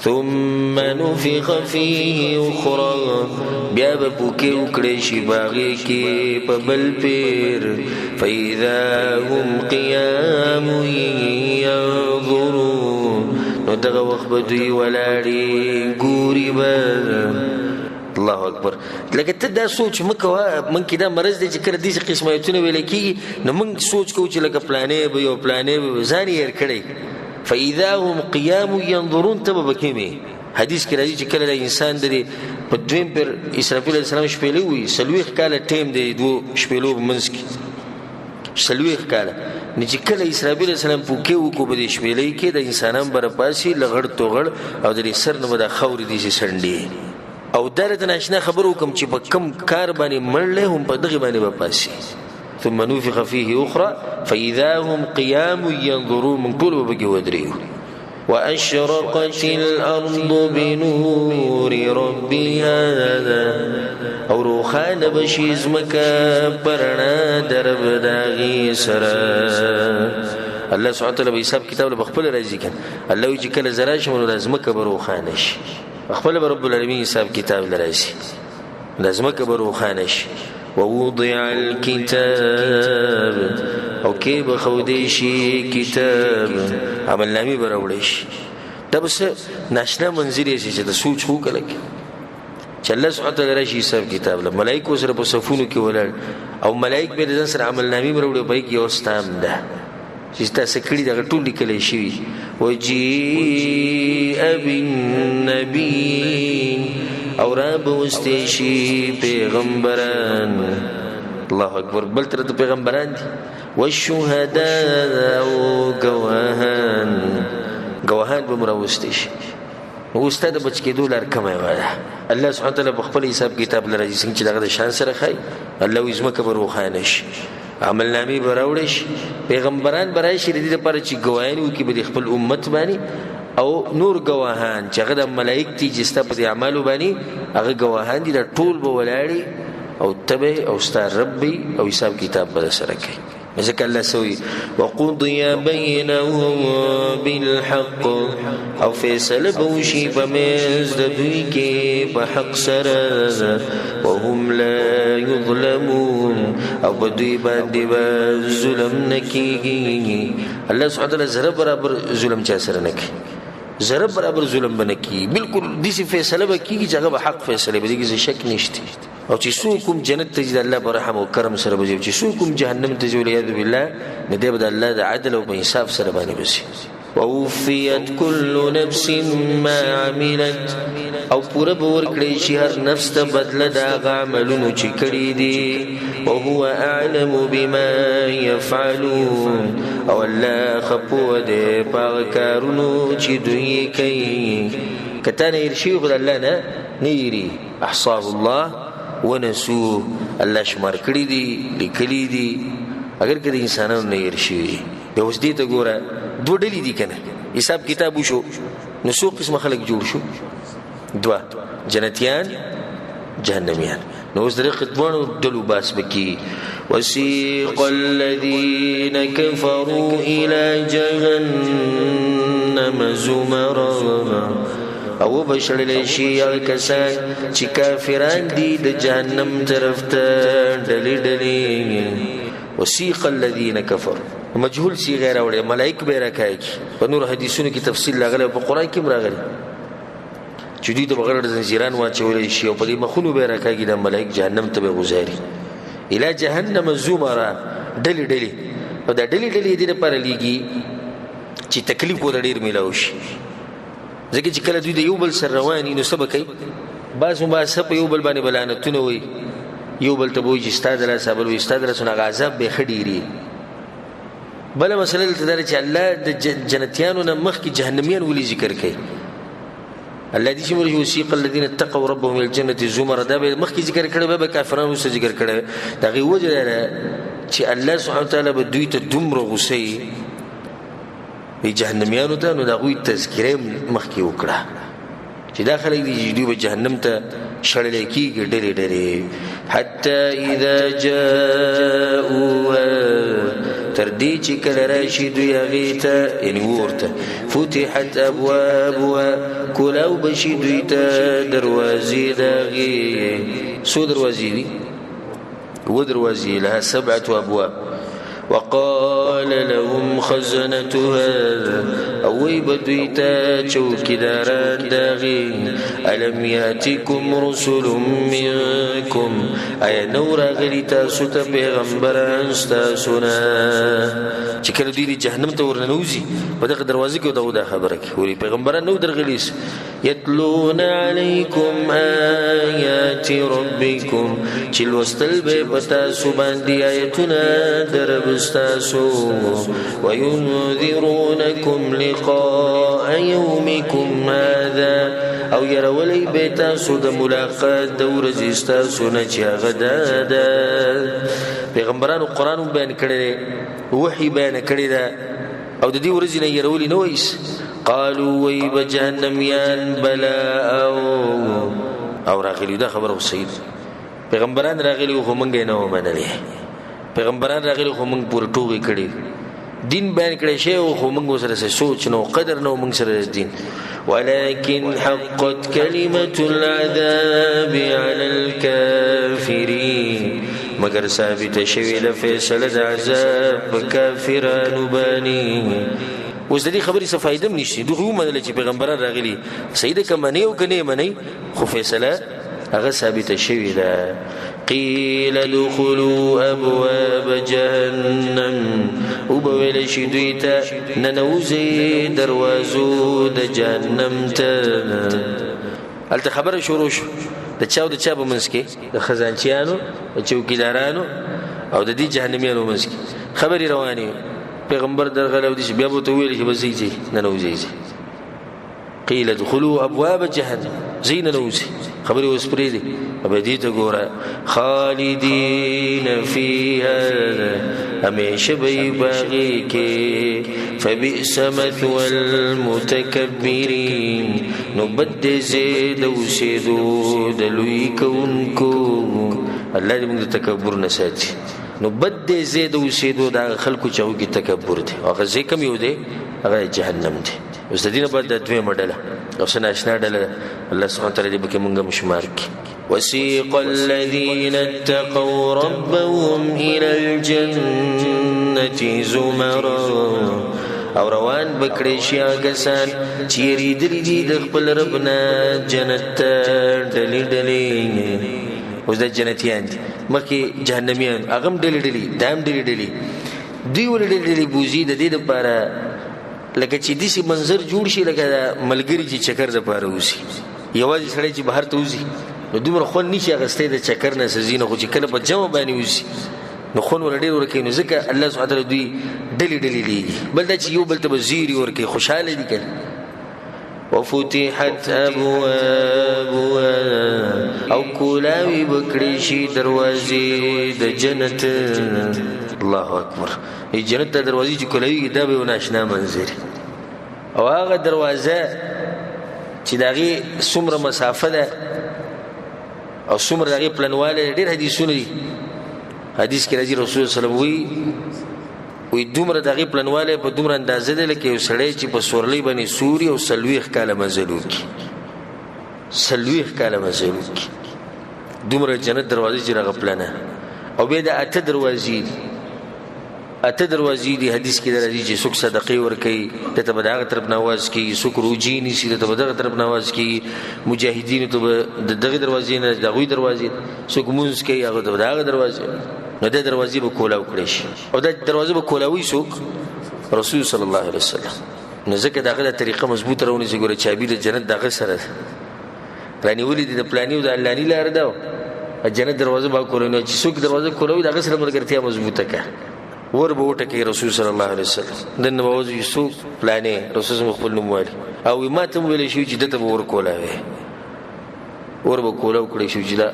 ثم نفخ فيه اخرى بیا به پوکې وکړې شي باغې کې په بل پیر فاذا هم قیام ينظرون نو دغه وخت به دوی ولاړې ګوري به الله اکبر. لکه ته دا سوچ مکوه من کې دا مرض دی چې کله دې قسم آیتونه ویل کېږي نو موږ سوچ کوو چې لکه پلانې به یو پلانې به ځان یې هېر کړی فاذا هم قیام ينظرون ته به پکې مې حدیث کې راځي چې کله د انسان د په دویم پر اسرافیل علیه السلام شپېلې وي 40 کاله ټیم دی دوه شپېلو په منځ کې 40 کاله نو چې کله اسرافیل علیه السلام پوکې وکړو په دې شپېلې کې د انسانان برپاسي لغړ توغړ او د سر نه به د خاورې دي چې سنډې او درته ناشنا خبر وکم چې په کم کار باندې مړلې هم په دغه باندې بپاسي ثم نفخ فيه اخرى فاذا هم قيام ينظرون من طول بقي ودريو واشرقت الارض بنور ربها او روخان بشيز مكا برنا درب داغي سرا الله سبحانه وتعالى بحساب كتاب بخبل راځي کن الله يجي کله زراش منو لازمکه بروخانش خپل رب العالمین حساب کتاب لراشي لازمکه بروخانش ووضع الكتاب او کې بخوديشي کتاب عمل نامې براوړش دا بس ناشنا منځري چې د سوچ هو کله چې الله سبحانه وتعالى راشي حساب کتاب له ملائکه سره په صفونو کې ولر او ملائک به ځان سره عمل نامې براوړي په کې اوستام ده چې تاسو کړي دا ټول لیکل شي وجيء بالنبي او رب واستشي پیغمبران الله اکبر بل تر پیغمبران دي والشهداء او گواهان به مروستشي نو استاد بچ کې دولار کمای وایي الله سبحانه وتعالى په خپل حساب کتاب لري څنګه چې دغه شان سره خای الله وزمه کبر وخانش عمل نامې براوړش پیغمبران برای شری دي لپاره چې گواهان وکي به خپل امت باندې او نور گواهان چې هغه د ملائک دي چې ست په اعمالو باندې هغه گواهان دي د ټول به ولاړي او تبه او ستار ربي او حساب کتاب به سره کوي ځکه الله سوي وقضي بينهم بالحق او فیصله بوشي په مېز د دوی کې په حق سره وهم لا يظلمون او په دوی باندې ظلم نکېږي الله سبحانه وتعالى زره برابر ظلم چا سره نکي زره برابر ظلم بنکي بالکل دې فیصله وکړي چې هغه حق فیصله به دي شک نشته او چې څوک جنت ته ځي الله په رحم او کرم سره به چې څوک جهنم ته ځي ولید بالله نه دی به الله د عدل او انصاف سره باندې بشي ووفيت كل نفس ما عملت او پورا باور کړی شي هر نفس ته بدله دا عملونو چې کړی دي وهو اعلم بما يفعلون او الله خپو دې په کارونو چې دوی کوي کته نه ارشي خدای الله نه نيري احصاه الله ونسوه الله شمار کړی دي لیکلي دي اگر کله انسانانو نه ارشي به اوس دې ته ګوره دوه ډلې دي کنه حساب کتاب وشو نو څو قسم خلک جوړ شو دوا جنتیان جهنميان نو اوس درې خطوانو ډلو باس بکی وسيق الذين كفروا الى جهنم زمرا او بشړلې شي هغه کسان چې کافران دي د جهنم طرف ته ډلې ډلې وسيق الذين كفروا مجهول سی غیر اوري ملائک به راکای په نور حدیثونو کې تفصیل لاغله په قران کې راغلي چې دوی د بغیر د زنجیران واچولې شي او په دې مخونو به راکای د ملائک جهنم ته به گزاري اله جهنم زمرا ډلې ډلې او دا ډلې ډلې دې لپاره لګي چې تکلیف ور ډیر ملاوي شي ځکه چې کله دوی د یو بل سره رواني نو سبا کوي بعض ما سپ یو بل باندې بلانتونه وي یو بل ته وایي چې استاد الله صاحب وي استاد رسول غضب به خډيري بل مسله ته درته چې الله د جنتیانو نه مخ کې جهنميان ولي ذکر کوي الذي شمر يوسيق الذين اتقوا ربهم الى الجنه زمرا دا به مخ کې ذکر کړي به کافرانو سره ذکر کړي دا غي وجه چې الله سبحانه وتعالى به دوی ته دومره غوسي وی جهنميانو ته نو دا غوي تذکرې مخ کې وکړه چې داخله دي دوی به جهنم ته شړل کېږي ډېرې ډېرې حتی اذا جاءوا تر دې چې کله راشي دوی هغې ته یعنې ورته فتحت ابوابها کولاو بشي دوی ته دروازې داغې څو دروازې دي ودروازې لها 7 ابواب وقال لهم خزنتها اوي بدويتا چوکیداران داغي الم ياتكم رسل منكم اي نور غلي تاسو ته پیغمبران تاسونا چې کله دوی جهنم ته ورننوزي په دغه دروازې کې دا خبره کوي پیغمبران نو درغلیس يتلون عليكم آيات ربكم چې لوستل به پتا سو باندې آیتونه دربستاسو وينذرونكم لقاء يومكم هذا او يرولي بتاسو د ملاقات د ورځې استاسو نه چې هغه ده پیغمبرانو قران بیان کړی وحي بیان کړی دا او د دې ورځې نه يرولي نو ویس قالوا وي بجهنميان بلا او راغلی دا خبره وسید پیغمبران راغلی خو مونږ نه ومنلې پیغمبران راغلی خو مونږ پور ټوغي کړی دین بیان کړی شی خو مونږ سره سوچ نو قدر نو مونږ سره دین ولكن حقت كلمة العذاب على الكافرين مگر ثابت شوی د فیصله د عذاب کافرانو باندې اوس د دې خبرې څه فائدہ نشته دوی منل چې پیغمبران راغلي سیده کمنه او کنه منی خو فیصله هغه ثابت شوی ده قيل ادخلوا ابواب جهنم وبویل شي دوی ته ننوزي دروازو د جهنم ته الته خبره شروع شو د چاو د چا په منځ کې د خزانچیانو او چوکیدارانو او د دې جهنميانو منځ کې خبري رواني پیغمبر درغله او دې بیا به تو ویل چې بزیږي ننوزي قيل ادخلوا ابواب جهنم زين نوزي خبري وسپري دي ابدي ته ګوره خالدين فيها هميشه بي باغي کې فبئس مثوى المتكبرين نبد زيد وسيدو دلوي كونكو الله دې موږ تکبر نه ساتي نبد زيد وسيدو دا خلکو چاو کې تکبر دي هغه ځکه کم یو دي هغه جهنم دي اوس د دې نه بعد د دوی مډله او سناشنا ډله الله سبحانه وتعالى دې بکې مونږه مشمار کی وسيق الذين اتقوا ربهم الى الجنه زمرا او روان بکړې شي هغه سان چیرې دې د خپل ربنا جنت ډلې ډلې اوس د جنتیان مکه جهنميان اغم ډلې ډلې دام ډلې ډلې دوی ول ډلې بوزي د دې لپاره لکه چې دې سي منظر جوړ شي لکه ملګری چې چکر د پاره وسی یوازې سړی چې بهر ته وزي نو دومره خون نشي غستې د چکر نه سزینه خو چې کله په جمع باندې وسی نو خون ور ډیر ورکې نو ځکه الله سبحانه وتعالى دوی ډلې ډلې لېږي بل دا چې یو بل ته وزيري ورکې خوشاله دي کړي وفتحت ابوابها او کولاوي بکړي شي دروازې د جنت الله اکبر ای جنت د دروازې چې کولاوي دا به ناشنا منظر او هغه دروازه چې داغي څومره مسافه ده او څومره داغي پلانواله ډېر حدیثونه دي حدیث کې راځي رسول الله صلی الله علیه وسلم وی دومره دغه پلانواله په دومره اندازه ده لکه یو سړی چې په سورلۍ باندې سوري او سلويخ کاله مزلو کی سلويخ کاله مزلو کی دومره جنت دروازې چې راغ پلانه او به د اته دروازې دي حدیث کې راځي چې څوک صدقې ورکي ته به دغه طرف نواز کی څوک روجي نشي ته به دغه طرف نواز کی مجاهدین ته دغه دروازې نه دغه دروازې څوک مونږ کوي هغه دغه دروازې نو د دروازې به کولاو کړی شي او د دروازې به کولاوي څوک رسول صلی الله علیه وسلم نو ځکه دغه طریقه مضبوط راونی چې ګوره چابي د جنت دغه سره رانی ولې د پلانیو د الله نه لار دا جنت دروازه به کولای نو چې څوک دروازه کولاوي دغه سره مرګرتیا مضبوطه کا ور به وټه کې رسول صلی الله علیه وسلم د نوازو یوسف پلانې رسول خپل نوموالي او ما ته ویل شي چې دته ور کولاوي ور به کولاو کړی شو چې دا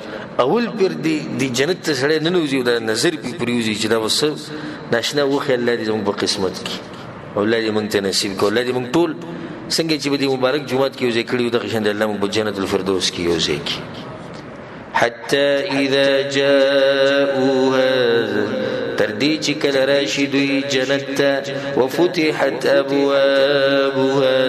اول پر دی جنت ته سره نه نوځي دا نظر په پریوزي چې دا وس ناشنا وخه الله دې زموږ په قسمت کې اولاد موږ ته نصیب کو اولاد موږ ټول څنګه چې به مبارک جمعات کې وځي کړیو د خشند الله موږ په جنت الفردوس کې وځي حتى اذا جاءوها تردی چې کله راشي دوی جنت ته وفتحت ابوابها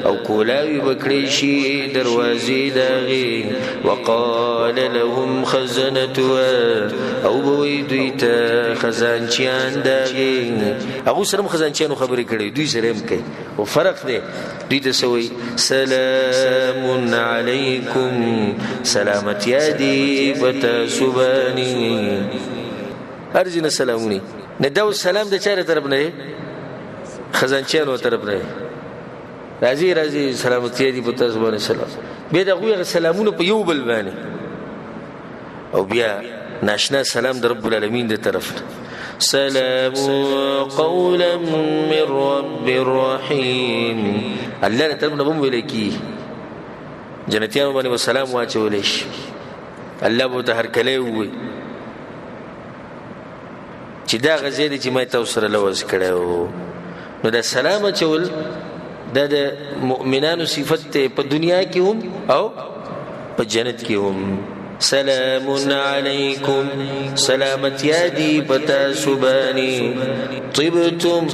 او کولاوي بکړي شي دروازې داغي وقال لهم خزنتها او بوي دوی ته خزانچیان داغي هغه سره خزانچیانو خبرې کړي دوی سره هم کوي او فرق دی دوی ته سوي سلام علیکم سلامتی دی بتا سبانی ارجن سلامونی نه دا سلام د چاره طرف نه خزانچیانو طرف نه راځي راځي سلامتی دی بتا سبانی سلام به دا غوغه سلامونه په یو بل باندې او بیا ناشنا سلام در رب العالمین دی طرف سلام قولا من رب الرحیم الله تعالی نبم ولیکي جنتیانو باندې سلام واچولې شي الله به ته هر کله وي چې دا غزې دي چې ما تاسو سره لوز کړو نو دا سلام چول د مؤمنانو صفت په دنیا کې هم او په جنت کې هم سلام علیکم سلامت یادی بتا سبانی طبتم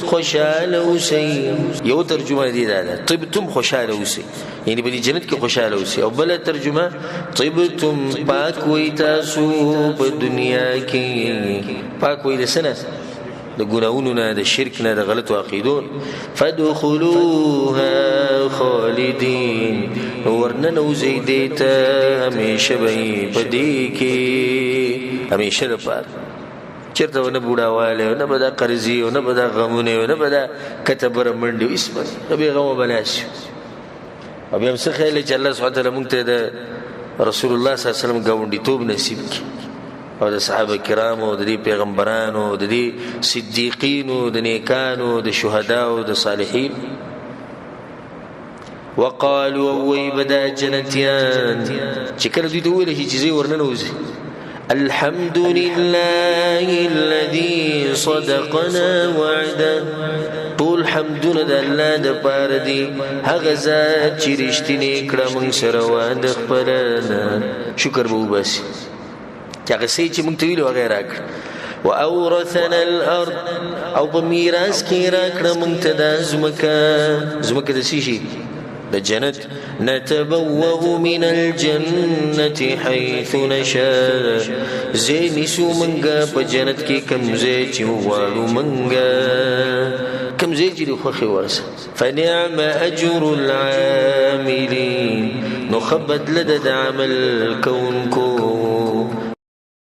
خوشحال اوسی یو ترجمه دی دا طبتم خوشحال اوسی یعنی په جنت کې خوشحال اوسی او بل ترجمه طبتم پاک وي تاسو په دنیا کې پاک وي د سنه د ګناونو نه د شرک نه د غلط عقیدون فدخلوها خالدین ورننو زیدیتا همیشه بی پدی کی همیشه دپار چرته ونه بوډاواله نه بدا قرضی نه بدا غمونه نه بدا کتبر منډي اسم به غم بلاش او بیا څه خیال چې الله سبحانه وتعالى مونږ ته د رسول الله صلی الله علیه وسلم غوندي توب نصیب کړي او د صحابه کرامو د پیغمبرانو د صدیقینو د نیکانو د شهداو د صالحین وقالوا ويبدا جنتيان چې کله دوی ته ویل شي چې ورننوځي الحمد لله الذي صدقنا وعده طول حمدنا د الله د پاره دی هغه ذات چې رښتینی کړه موږ سره وعده خپلنا شکر به وباسي چې هغه څه چې موږ ته ویلو هغه راکړه واورثنا الارض او په میراث کې راکړه موږ ته د زمکه د شي د جنت نتبوأ من الجنة حيث نشاء زين سو منغا په جنت کې کمزې چې وغواړو منغا کمزې چې خوخي ورسه فنعم اجر العاملين نخبت لدد عمل كونكو